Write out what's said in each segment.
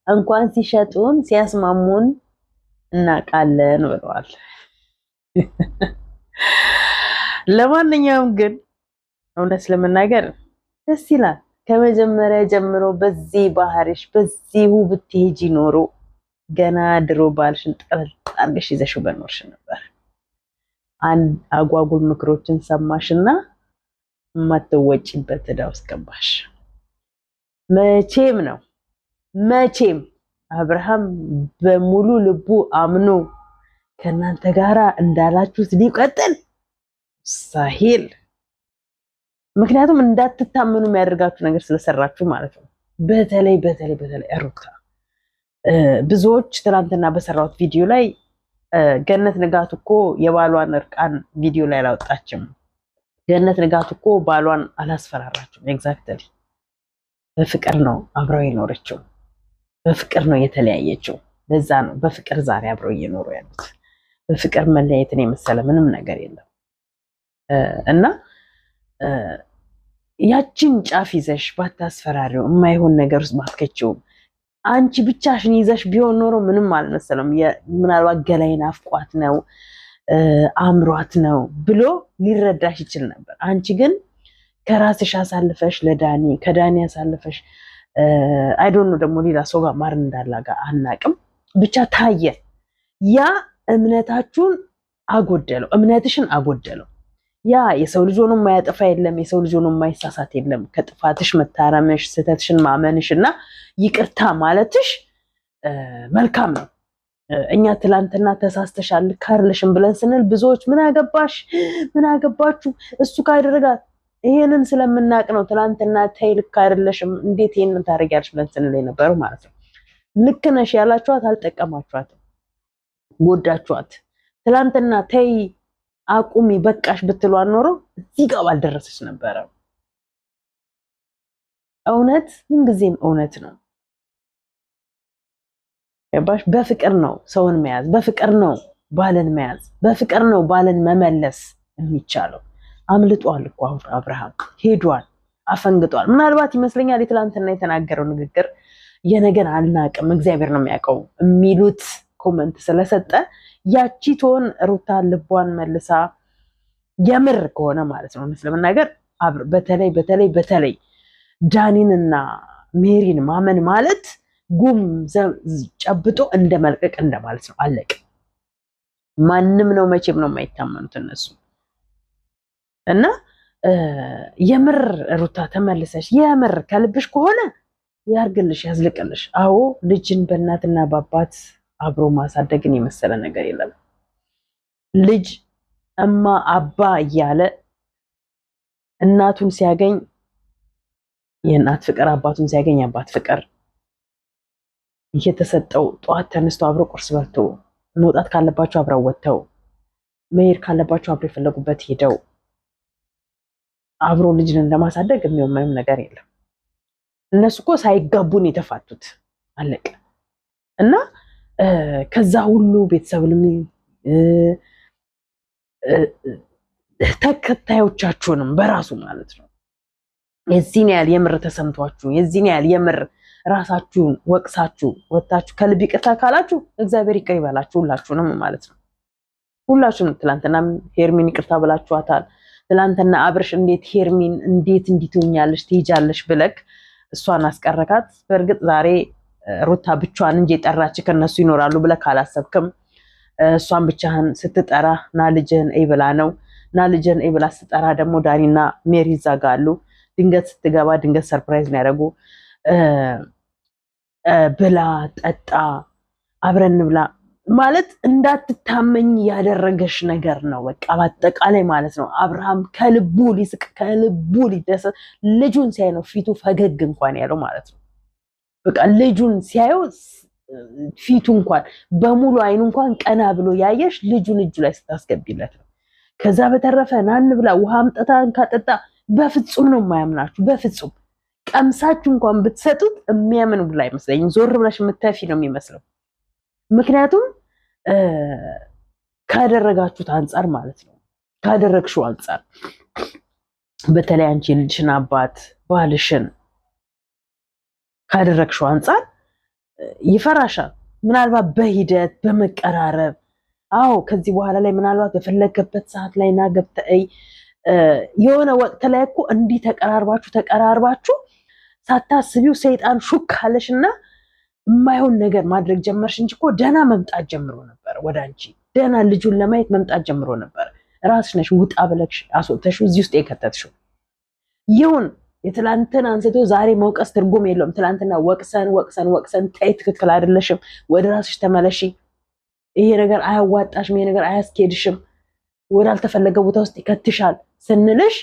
እንኳን ሲሸጡን ሲያስማሙን እናውቃለን ብለዋል። ለማንኛውም ግን እውነት ለመናገር ደስ ይላል። ከመጀመሪያ ጀምሮ በዚህ ባህሪሽ በዚሁ ብትሄጂ ኖሮ ገና ድሮ ባልሽን ጠርጣርሽ ይዘሽው በኖርሽ ነበር። አንድ አጓጉል ምክሮችን ሰማሽና የማትወጪበት ዕዳ ውስጥ ገባሽ። መቼም አብርሃም በሙሉ ልቡ አምኖ ከናንተ ጋራ እንዳላችሁት ሊቀጥል ሳሂል። ምክንያቱም እንዳትታመኑ የሚያደርጋችሁ ነገር ስለሰራችሁ ማለት ነው። በተለይ ሩታ ብዙዎች ትናንትና በሰራሁት ቪዲዮ ላይ ገነት ንጋቱ እኮ የባሏን እርቃን ቪዲዮ ላይ አላወጣችም። ገነት ንጋቱ እኮ ባሏን አላስፈራራችም። ኤግዛክትሊ በፍቅር ነው አብረው የኖረችው፣ በፍቅር ነው የተለያየችው። ለዛ ነው በፍቅር ዛሬ አብረው እየኖሩ ያሉት። በፍቅር መለያየትን የመሰለ ምንም ነገር የለም። እና ያችን ጫፍ ይዘሽ ባታስፈራሪው የማይሆን ነገር ውስጥ ባትከቺው አንቺ ብቻሽን ይዘሽ ቢሆን ኖሮ ምንም አልመሰለም። ምናልባት ገላይን አፍቋት ነው አምሯት ነው ብሎ ሊረዳሽ ይችል ነበር። አንቺ ግን ከራስሽ አሳልፈሽ ለዳኒ ከዳኒ አሳልፈሽ አይዶን ነው ደግሞ ሌላ ሰው ጋር ማር እንዳላጋ አናቅም። ብቻ ታየ። ያ እምነታችሁን አጎደለው፣ እምነትሽን አጎደለው። ያ የሰው ልጅ ሆኖ የማያጠፋ የለም፣ የሰው ልጅ ሆኖ የማይሳሳት የለም። ከጥፋትሽ መታረምሽ፣ ስህተትሽን ማመንሽ እና ይቅርታ ማለትሽ መልካም ነው። እኛ ትላንትና ተሳስተሻል ልክ አይደለሽም ብለን ስንል ብዙዎች ምን አገባችሁ እሱ ካደረጋት ይሄንን ስለምናቅ ነው ትላንትና ተይ ልክ አይደለሽም እንዴት ይሄንን ታደርጊያለሽ ብለን ስንል የነበረው ማለት ነው። ልክ ነሽ ያላችኋት አልጠቀማችኋትም፣ ጎዳችኋት። ትላንትና ተይ አቁሚ በቃሽ ብትሏን ኖሮ እዚህ ጋር ባልደረሰች ነበረ። እውነት ምንጊዜም እውነት ነው። ገባሽ? በፍቅር ነው ሰውን መያዝ፣ በፍቅር ነው ባልን መያዝ፣ በፍቅር ነው ባልን መመለስ የሚቻለው። አምልጧል እኮ አብርሃም ሄዷል፣ አፈንግጧል። ምናልባት ይመስለኛል የትላንትና የተናገረው ንግግር የነገን አልናቅም እግዚአብሔር ነው የሚያውቀው የሚሉት ኮመንት ስለሰጠ ያቺ ትሆን ሩታ ልቧን መልሳ የምር ከሆነ ማለት ነው ለመናገር በተለይ ዳኒንና ሜሪን ማመን ማለት ጉም ጨብጦ እንደመልቀቅ እንደማለት ነው። አለቀ። ማንም ነው መቼም ነው የማይታመኑት እነሱ። እና የምር ሩታ ተመልሰሽ የምር ከልብሽ ከሆነ ያርግልሽ፣ ያዝልቅልሽ። አዎ ልጅን በእናትና በአባት አብሮ ማሳደግን የመሰለ ነገር የለም። ልጅ እማ አባ እያለ እናቱን ሲያገኝ የእናት ፍቅር፣ አባቱን ሲያገኝ የአባት ፍቅር እየተሰጠው ጠዋት ተነስቶ አብሮ ቁርስ በልቶ መውጣት ካለባቸው አብረው ወጥተው መሄድ ካለባቸው አብሮ የፈለጉበት ሄደው አብሮ ልጅን ለማሳደግ የሚሆን ነገር የለም። እነሱ እኮ ሳይጋቡን የተፋቱት አለቀ። እና ከዛ ሁሉ ቤተሰብንም ተከታዮቻችሁንም በራሱ ማለት ነው የዚህን ያህል የምር ተሰምቷችሁ የዚህን ያህል የምር ራሳችሁን ወቅሳችሁ ወጣችሁ ከልብ ይቅርታ ካላችሁ እግዚአብሔር ይቅር ይበላችሁ ሁላችሁንም ማለት ነው። ሁላችሁንም ትላንትናም ሄርሚን ይቅርታ ብላችኋታል። ትላንትና አብርሽ እንዴት ሄርሚን እንዴት እንዲትኛለሽ ትይጃለሽ ብለክ እሷን አስቀረካት። በእርግጥ ዛሬ ሩታ ብቻዋን እንጂ የጠራች ከነሱ ይኖራሉ ብለክ አላሰብክም። እሷን ብቻህን ስትጠራ ና ልጅህን እይ ብላ ነው። ና ልጅህን እይ ብላ ስትጠራ ደግሞ ዳኒና ሜሪ ይዛጋሉ። ድንገት ስትገባ ድንገት ሰርፕራይዝ ነው ያደረጉ። ብላ ጠጣ አብረን ብላ ማለት እንዳትታመኝ ያደረገሽ ነገር ነው። በቃ በአጠቃላይ ማለት ነው አብርሃም ከልቡ ሊስቅ ከልቡ ሊደሰት ልጁን ሲያይ ነው ፊቱ ፈገግ እንኳን ያለው ማለት ነው። በቃ ልጁን ሲያየው ፊቱ እንኳን በሙሉ አይኑ እንኳን ቀና ብሎ ያየሽ ልጁን እጁ ላይ ስታስገቢለት ነው። ከዛ በተረፈ ናን ብላ ውሃ አምጥታ ካጠጣ በፍጹም ነው የማያምናችሁ። በፍጹም ቀምሳችሁ እንኳን ብትሰጡት የሚያምን ብላ አይመስለኝም። ዞር ብለሽ የምታፊ ነው የሚመስለው። ምክንያቱም ካደረጋችሁት አንጻር ማለት ነው ካደረግሽው አንጻር በተለይ አንቺ ልጅሽን አባት ባልሽን ካደረግሽው አንፃር ይፈራሻል ምናልባት በሂደት በመቀራረብ አዎ ከዚህ በኋላ ላይ ምናልባት በፈለገበት ሰዓት ላይ ናገብተይ የሆነ ወቅት ላይ እኮ እንዲህ ተቀራርባችሁ ሳታስቢው ሰይጣን ሹክ አለሽና የማይሆን ነገር ማድረግ ጀመርሽ እንጂ እኮ ደህና መምጣት ጀምሮ ነበር ወዳንቺ ደህና ልጁን ለማየት መምጣት ጀምሮ ነበር ራስሽ ነሽ ውጣ ብለሽ አስወጥተሽው እዚህ ውስጥ የከተትሽው ይሁን የትላንትን አንስቶ ዛሬ መውቀስ ትርጉም የለውም ትላንትና ወቅሰን ታይ ትክክል አይደለሽም ወደ ራስሽ ተመለሺ ይሄ ነገር አያዋጣሽም ይሄ ነገር አያስኬድሽም ወዳልተፈለገ ቦታ ውስጥ ይከትሻል ስንልሽ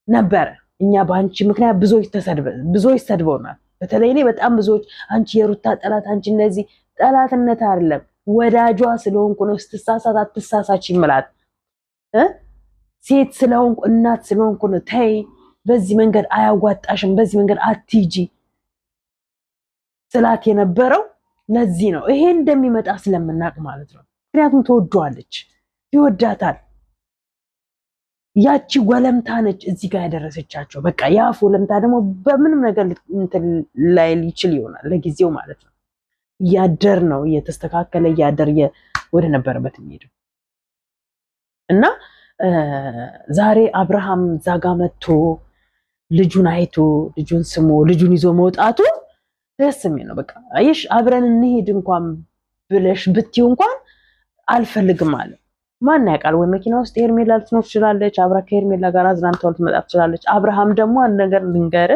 ነበር እኛ ባንቺ ምክንያት ብዙዎች ሰድበውናል በተለይ እኔ በጣም ብዙዎች አንቺ የሩታ ጠላት አንቺ እንደዚህ ጠላትነት አይደለም ወዳጇ ስለሆንኩ ነው ስትሳሳት አትሳሳች ይምላት ሴት ስለሆንኩ እናት ስለሆንኩ ነው ተይ በዚህ መንገድ አያዋጣሽም በዚህ መንገድ አትጂ ስላት የነበረው ለዚህ ነው ይሄ እንደሚመጣ ስለምናቅ ማለት ነው ምክንያቱም ተወዷለች ይወዳታል ያቺ ወለምታ ነች እዚህ ጋር ያደረሰቻቸው በቃ ያፍ ወለምታ ደግሞ በምንም ነገር ላይ ሊችል ይሆናል ለጊዜው ማለት ነው ያደር ነው የተስተካከለ ያደር ወደ ነበረበት የሚሄደው እና ዛሬ አብርሃም ዛጋ መጥቶ ልጁን አይቶ ልጁን ስሞ ልጁን ይዞ መውጣቱ ደስ የሚል ነው በቃ አይሽ አብረን እንሄድ እንኳን ብለሽ ብትዩ እንኳን አልፈልግም አለ ማን ያውቃል ወይ መኪና ውስጥ ሄርሜላ ልትኖር ትችላለች አብራ ከሄርሜላ ጋር አዝናንተው ልትመጣ ትችላለች አብርሃም ደግሞ አንድ ነገር ልንገር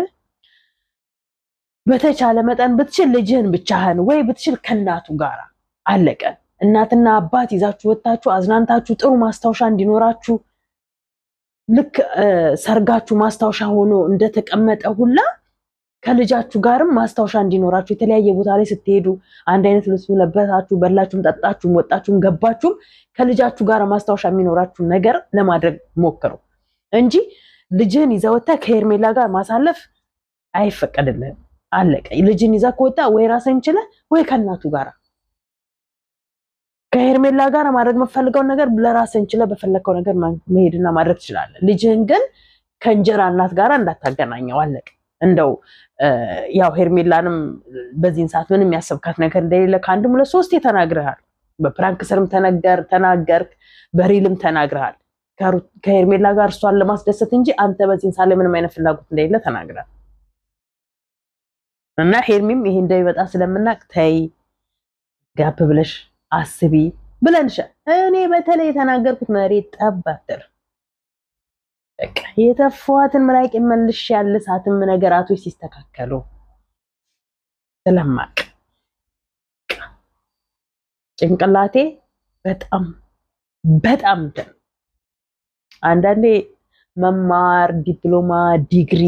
በተቻለ መጠን ብትችል ልጅህን ብቻህን ወይ ብትችል ከናቱ ጋር አለቀ እናትና አባት ይዛችሁ ወጣችሁ አዝናንታችሁ ጥሩ ማስታወሻ እንዲኖራችሁ ልክ ሰርጋችሁ ማስታወሻ ሆኖ እንደተቀመጠ ሁላ ከልጃችሁ ጋርም ማስታወሻ እንዲኖራችሁ የተለያየ ቦታ ላይ ስትሄዱ አንድ አይነት ልብስ ለበሳችሁ በላችሁም ጠጣችሁም ወጣችሁም ገባችሁም ከልጃችሁ ጋር ማስታወሻ የሚኖራችሁ ነገር ለማድረግ ሞክሩ እንጂ ልጅህን ይዘውታ ከሄርሜላ ጋር ማሳለፍ አይፈቀድልህም አለቀ ልጅህን ይዛ ከወጣ ወይ ራስህን ችለህ ወይ ከናቱ ጋር ከሄርሜላ ጋር ማድረግ መፈልገው ነገር ለራስህን ችለህ በፈለከው ነገር መሄድና ማድረግ ትችላለህ ልጅህን ግን ከእንጀራ እናት ጋር እንዳታገናኘው አለቀ እንደው ያው ሄርሜላንም በዚህን ሰዓት ምንም ያሰብካት ነገር እንደሌለ ከአንድም ለሶስት ተናግረሃል በፕራንክ ስርም ተናገርክ በሪልም ተናግረሃል ከሄርሜላ ጋር እሷን ለማስደሰት እንጂ አንተ በዚህን ሰዓት ምንም አይነት ፍላጎት እንደሌለ ተናግረሃል እና ሄርሚም ይሄ እንደሚመጣ ስለምናቅ ተይ ጋብ ብለሽ አስቢ ብለንሽ እኔ በተለይ የተናገርኩት መሬት ጠባተር በቃ የተፈዋትን መላእክ መልሽ ያለ ሰዓትም ነገራቶች ሲስተካከሉ ስለማቅ ጭንቅላቴ በጣም አንዳንዴ መማር ዲፕሎማ ዲግሪ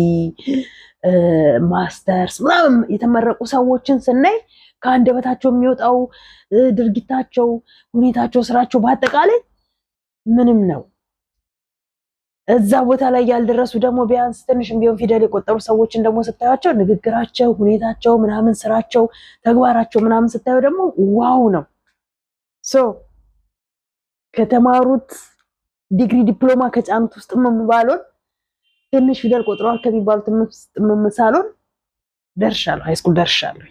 ማስተርስ ምናምን የተመረቁ ሰዎችን ስናይ ከአንደበታቸው የሚወጣው ድርጊታቸው ሁኔታቸው ስራቸው በአጠቃላይ ምንም ነው እዛ ቦታ ላይ ያልደረሱ ደግሞ ቢያንስ ትንሽም ቢሆን ፊደል የቆጠሩ ሰዎችን ደግሞ ስታያቸው ንግግራቸው ሁኔታቸው ምናምን ስራቸው ተግባራቸው ምናምን ስታዩ ደግሞ ዋው ነው ከተማሩት ዲግሪ ዲፕሎማ ከጫኑት ውስጥ ምንባሉን ትንሽ ፊደል ቆጥረዋል ከሚባሉት ምሳሉን ደርሻለሁ ሃይስኩል ደርሻለሁ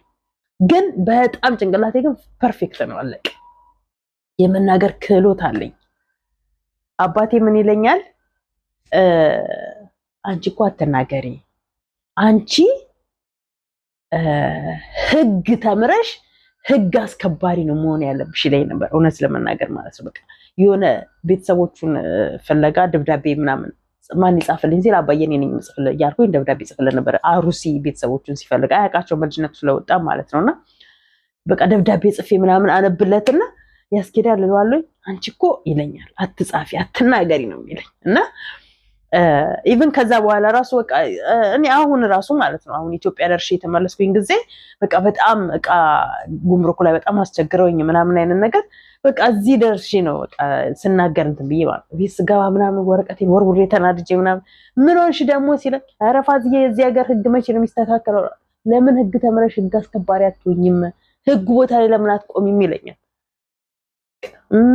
ግን በጣም ጭንቅላቴ ግን ፐርፌክት ነው አለቀ የመናገር ክህሎት አለኝ አባቴ ምን ይለኛል አንቺ እኮ አትናገሪ አንቺ ህግ ተምረሽ ህግ አስከባሪ ነው መሆን ያለብሽ ይለኝ ነበር እውነት ለመናገር ማለት ነው በቃ የሆነ ቤተሰቦቹን ፈለጋ ደብዳቤ ምናምን ማን ይጻፍልኝ ሲል አባዬ ነኝ የምጽፍልህ ያልኩኝ ደብዳቤ ጽፍልህ ነበር አሩሲ ቤተሰቦቹን ሲፈልጋ አያቃቸው በልጅነቱ ስለወጣ ማለት ነውና በቃ ደብዳቤ ጽፌ ምናምን አነብለትና ያስኬዳል እለዋለሁ አንቺ እኮ ይለኛል አትጻፊ አትናገሪ ነው የሚለኝ እና ኢቭን ከዛ በኋላ ራሱ በቃ እኔ አሁን ራሱ ማለት ነው አሁን ኢትዮጵያ ደርሼ የተመለስኩኝ ጊዜ በቃ በጣም እቃ ጉምሩክ ላይ በጣም አስቸግረውኝ ምናምን አይነት ነገር በቃ እዚህ ደርሼ ነው በቃ ስናገር እንትን ብዬ ማለት ነው ቢስ ገባ ምናምን ወረቀቴን ወርውሬ ተናድጄ ምናምን ምን ሆንሽ ደግሞ ሲለኝ ኧረ ፋዝዬ የዚህ ሀገር ህግ መቼ ነው የሚስተካከለው ለምን ህግ ተምረሽ ህግ አስከባሪ አትሆኝም ህግ ቦታ ላይ ለምን አትቆሚም ይለኛል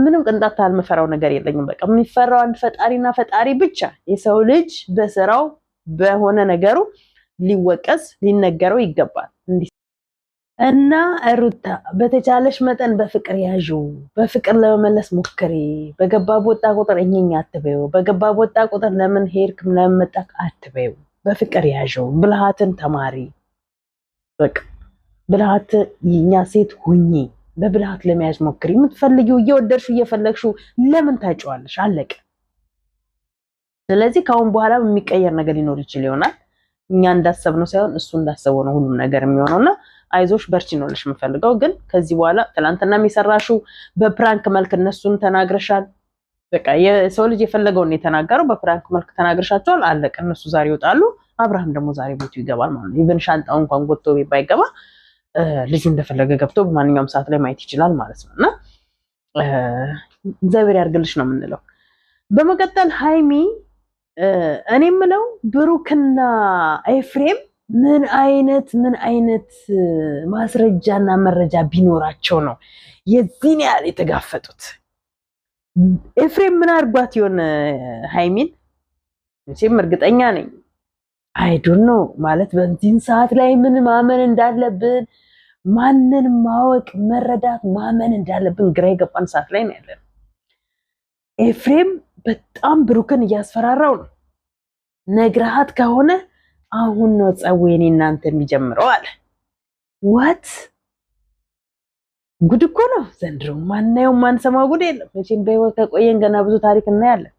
ምንም ቅንጣት አልመፈራው ነገር የለኝም በቃ የሚፈራው አንድ ፈጣሪና ፈጣሪ ብቻ የሰው ልጅ በስራው በሆነ ነገሩ ሊወቀስ ሊነገረው ይገባል። እና ሩታ በተቻለሽ መጠን በፍቅር ያዥው፣ በፍቅር ለመመለስ ሞክሪ። በገባ በወጣ ቁጥር እኛኛ አትበይው። በገባ በወጣ ቁጥር ለምን ሄድክ ለምን መጣክ አትበይው። በፍቅር ያዥው። ብልሃትን ተማሪ። በቃ ብልሃት የኛ ሴት ሁኚ። በብልሃት ለመያዝ ሞክሪ። የምትፈልጊው እየወደድሽው እየፈለግሽው ለምን ታጫዋለሽ? አለቀ። ስለዚህ ከአሁን በኋላ የሚቀየር ነገር ሊኖር ይችል ይሆናል። እኛ እንዳሰብነው ሳይሆን እሱ እንዳሰበው ነው ሁሉም ነገር የሚሆነውና አይዞሽ በርቺ ነው ልሽ የምፈልገው። ግን ከዚህ በኋላ ትላንትና የሚሰራሽው በፕራንክ መልክ እነሱን ተናግረሻል። በቃ የሰው ልጅ የፈለገውን የተናገረው በፕራንክ መልክ ተናግረሻቸዋል። አለቀ። እነሱ ዛሬ ይወጣሉ፣ አብርሃም ደግሞ ዛሬ ቤቱ ይገባል ማለት ነው። ኢቭን ሻንጣው እንኳን ጎትቶ ባይገባ ልጁ እንደፈለገ ገብቶ በማንኛውም ሰዓት ላይ ማየት ይችላል ማለት ነው። እና እግዚአብሔር ያርግልሽ ነው የምንለው። በመቀጠል ሃይሚ እኔ የምለው ብሩክና ኤፍሬም ምን አይነት ማስረጃና መረጃ ቢኖራቸው ነው የዚህን ያህል የተጋፈጡት? ኤፍሬም ምን አድርጓት ይሆን ሃይሚን? መቼም እርግጠኛ ነኝ አይ ዶንት ኖ ማለት በዚህን ሰዓት ላይ ምን ማመን እንዳለብን ማንን ማወቅ መረዳት ማመን እንዳለብን ግራ የገባን ሰዓት ላይ ነው ያለን። ኤፍሬም በጣም ብሩክን እያስፈራራው ነው። ነግረሃት ከሆነ አሁን ነው ጸዌኔ እናንተ የሚጀምረው አለ። ዋት ጉድ እኮ ነው ዘንድሮ። ማናየው ማንሰማው ጉድ የለም። መቼም በህይወት ከቆየን ገና ብዙ ታሪክ እናያለን።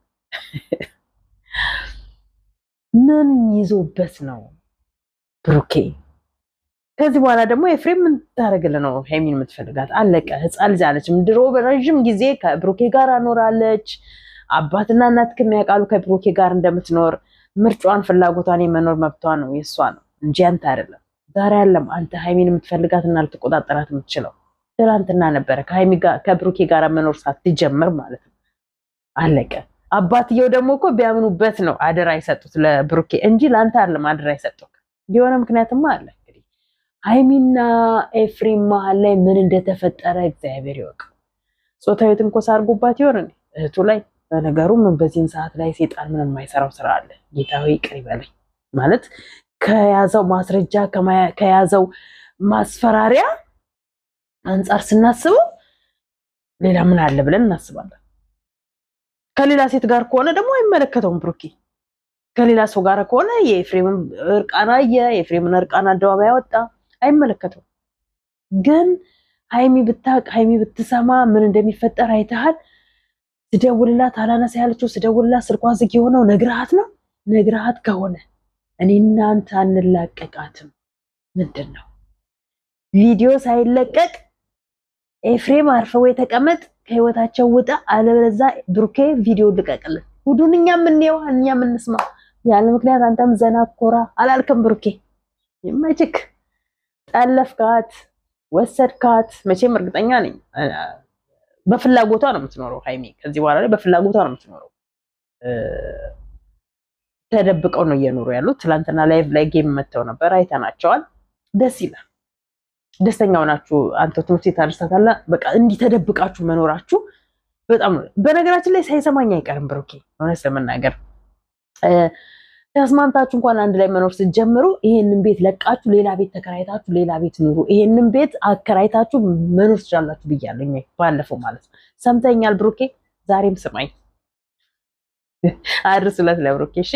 ምን ይዞበት ነው ብሩኬ? ከዚህ በኋላ ደግሞ ኤፍሬም ምን ታደርግልህ ነው ሃይሚን የምትፈልጋት? አለቀ። ህፃን ልጅ አለች። ድሮ በረዥም ጊዜ ከብሩኬ ጋር አኖራለች። አባትና እናት ከሚያውቃሉ ከብሩኬ ጋር እንደምትኖር ምርጫዋን ፍላጎቷን የመኖር መብቷ ነው የሷ ነው እንጂ አንተ አይደለም። ዛሬ አይደለም አንተ ሃይሚን የምትፈልጋትና ልትቆጣጠራት የምትችለው ትላንትና ነበረ ከሃይሚ ጋር ከብሩኬ ጋር መኖር ሳትጀምር ማለት ነው። አለቀ። አባትየው ደግሞ እኮ ቢያምኑበት ነው አደራ የሰጡት ለብሩኬ እንጂ ለአንተ አይደለም አደራ የሰጡት። የሆነ ምክንያትማ አለ። እንግዲህ ሃይሚና ኤፍሬም መሀል ላይ ምን እንደተፈጠረ እግዚአብሔር ይወቅ። ጾታዊ ትንኮሳ አድርጎባት ይሆን እህቱ ላይ? በነገሩ ምን በዚህን ሰዓት ላይ ሴጣን ምንም የማይሰራው ስራ አለ? ጌታዊ ይቅር ይበለኝ። ማለት ከያዘው ማስረጃ ከያዘው ማስፈራሪያ አንጻር ስናስበው ሌላ ምን አለ ብለን እናስባለን። ከሌላ ሴት ጋር ከሆነ ደግሞ አይመለከተውም ብሩኬ። ከሌላ ሰው ጋር ከሆነ የኤፍሬምን እርቃና የኤፍሬምን እርቃና አደባባይ ያወጣ አይመለከተውም። ግን ሃይሚ ብታቅ ሃይሚ ብትሰማ ምን እንደሚፈጠር አይተሃል። ስደውልላት አላነሳ ያለችው ስደውልላት ስልኳ ዝግ የሆነው ነግረሃት ነው። ነግረሃት ከሆነ እኔ እናንተ አንላቀቃትም። ምንድን ነው ቪዲዮ ሳይለቀቅ ኤፍሬም አርፈው የተቀመጥ ከህይወታቸው ውጣ፣ አለበለዚያ ብሩኬ ቪዲዮ ልቀቅልን። ሁዱን እኛ የምንየው እኛ የምንስማው ያለ ምክንያት አንተም ዘና ኮራ አላልክም ብሩኬ። ይመችክ። ጠለፍካት ወሰድካት። መቼም እርግጠኛ ነኝ በፍላጎቷ ነው የምትኖረው ሃይሚ። ከዚህ በኋላ ላይ በፍላጎቷ ነው የምትኖረው። ተደብቀው ነው እየኖሩ ያሉት። ትላንትና ላይቭ ላይ ጌም መተው ነበር፣ አይተናቸዋል። ደስ ይላል። ደስተኛው ናችሁ። አንተ ትምህርት ቤት አድርሳታለህ። በቃ እንዲህ ተደብቃችሁ መኖራችሁ በጣም ነው። በነገራችን ላይ ሳይሰማኝ አይቀርም ብሩኬ። እውነት ለመናገር ተስማምታችሁ እንኳን አንድ ላይ መኖር ስትጀምሩ ይሄንን ቤት ለቃችሁ ሌላ ቤት ተከራይታችሁ ሌላ ቤት ኑሩ። ይሄንን ቤት አከራይታችሁ መኖር ትችላላችሁ ብያለሁ ባለፈው ማለት ነው። ሰምተኛል ብሩኬ? ዛሬም ስማኝ አድርስለት ለብሩኬ እሺ።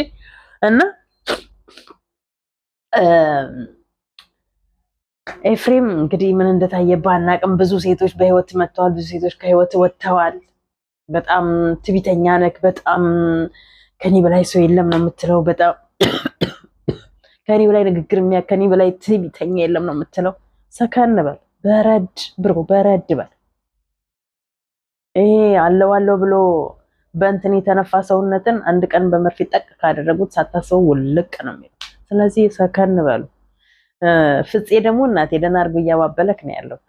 እና ኤፍሬም እንግዲህ ምን እንደታየባ አናውቅም። ብዙ ሴቶች በህይወት መጥተዋል፣ ብዙ ሴቶች ከህይወት ወጥተዋል። በጣም ትቢተኛ ነክ፣ በጣም ከኔ በላይ ሰው የለም ነው የምትለው። በጣም ከኔ በላይ ንግግር ከኔ በላይ ትቢተኛ የለም ነው የምትለው። ሰከን በል፣ በረድ ብሮ በረድ በል። ይሄ አለው ብሎ በእንትን የተነፋ ሰውነትን አንድ ቀን በመርፌ ጠቅ ካደረጉት ሳታስበው ውልቅ ነው የሚለው። ስለዚህ ሰከን በሉ። ፍፄ ደግሞ እናቴ ደህና አድርጎ እያባበለክ ነው ያለው።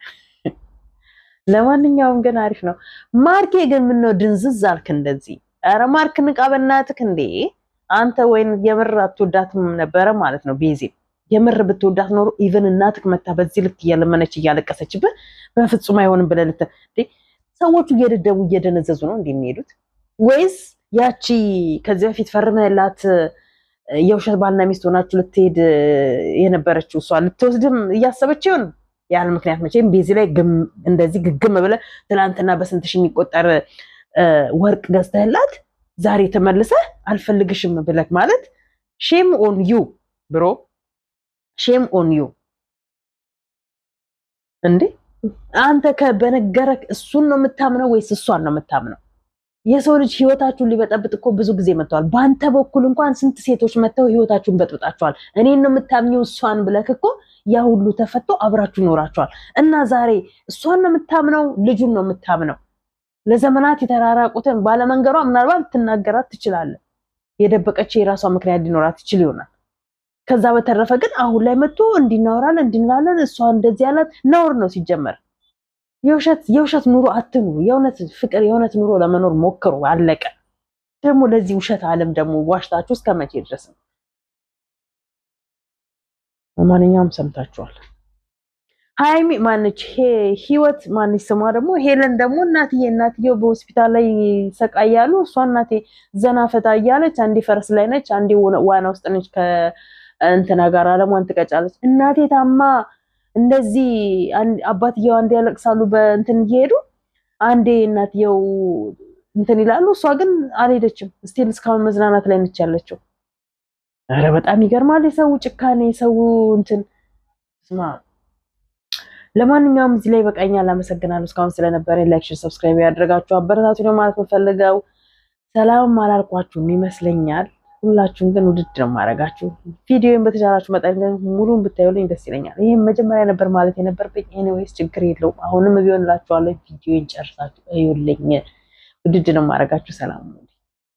ለማንኛውም ግን አሪፍ ነው። ማርኬ ግን ምነው ድንዝዝ አልክ እንደዚህ? ኧረ ማርክ ንቃ በእናትህ እንዴ አንተ። ወይን የምር አትወዳትም ነበረ ማለት ነው ቤዚ። የምር ብትወዳት ኖሮ ኢቭን እናትህ መታ በዚህ ልክ እያለመነች እያለቀሰችብህ በፍጹም አይሆንም ብለህ ሰዎቹ እየደደቡ እየደነዘዙ ነው እንዴ የሚሄዱት? ወይስ ያቺ ከዚህ በፊት ፈርመህላት የውሸት ባልና ሚስት ሆናችሁ ልትሄድ የነበረችው እሷ ልትወስድም እያሰበች ይሆን? ያለ ምክንያት መቼም ቤዚ ላይ እንደዚህ ግግም ብለህ ትናንትና በስንት ሺህ የሚቆጠር ወርቅ ገዝተህላት ዛሬ ተመልሰህ አልፈልግሽም ብለህ ማለት ሼም ኦን ዩ ብሮ፣ ሼም ኦን ዩ። እንዴ አንተ በነገረክ እሱን ነው የምታምነው ወይስ እሷን ነው የምታምነው? የሰው ልጅ ህይወታችሁን ሊበጠብጥ እኮ ብዙ ጊዜ መጥተዋል። በአንተ በኩል እንኳን ስንት ሴቶች መጥተው ህይወታችሁን በጥብጣችኋል። እኔን ነው የምታምኘው እሷን ብለክ እኮ ያ ሁሉ ተፈቶ አብራችሁ ኖራችኋል። እና ዛሬ እሷን ነው የምታምነው ልጁን ነው የምታምነው? ለዘመናት የተራራቁትን ባለመንገሯ ምናልባት ልትናገራት ትችላለህ። የደበቀች የራሷ ምክንያት ሊኖራት ይችል ይሆናል። ከዛ በተረፈ ግን አሁን ላይ መጥቶ እንዲናወራለን እንድንላለን እሷ እንደዚህ ያላት ነውር ነው ሲጀመር። የውሸት ኑሮ አትኑሩ። የእውነት ፍቅር የእውነት ኑሮ ለመኖር ሞክሩ። አለቀ። ደግሞ ለዚህ ውሸት ዓለም ደግሞ ዋሽታችሁ እስከ መቼ ድረስ ነው? ማንኛውም ሰምታችኋል። ሃይሚ ማነች ህይወት ማነች ስሟ ደግሞ ሄለን ደግሞ እናትየው በሆስፒታል ላይ ሰቃያሉ። እሷ እናቴ ዘና ፈታ እያለች አንዴ ፈረስ ላይ ነች፣ አንዴ ዋና ውስጥ ነች፣ ከእንትና ጋር አለሟን ትቀጫለች። እናቴ ታማ እንደዚህ አባትየው አንዴ ያለቅሳሉ በእንትን እየሄዱ አንዴ እናትየው እንትን ይላሉ። እሷ ግን አልሄደችም። ስቲል እስካሁን መዝናናት ላይ ነች ያለችው። ኧረ በጣም ይገርማል የሰው ጭካኔ፣ የሰው እንትን ስማ። ለማንኛውም እዚህ ላይ በቃኛል። አመሰግናለሁ እስካሁን ስለነበረ። ላይክ፣ ሼር፣ ሰብስክራይብ ያደረጋችሁ አበረታቱ ነው ማለት የምፈልገው። ሰላም አላልኳችሁም ይመስለኛል። ሁላችሁም ግን ውድድ ነው ማረጋችሁ። ቪዲዮን በተቻላችሁ መጠን ሙሉን ብታዩልኝ ደስ ይለኛል። ይሄን መጀመሪያ ነበር ማለት የነበረብኝ። ኤኒዌይስ ችግር የለውም። አሁንም ቢሆንላችኋለሁ ቪዲዮን ጨርሳችሁ እዩልኝ። ውድድ ነው ማረጋችሁ። ሰላም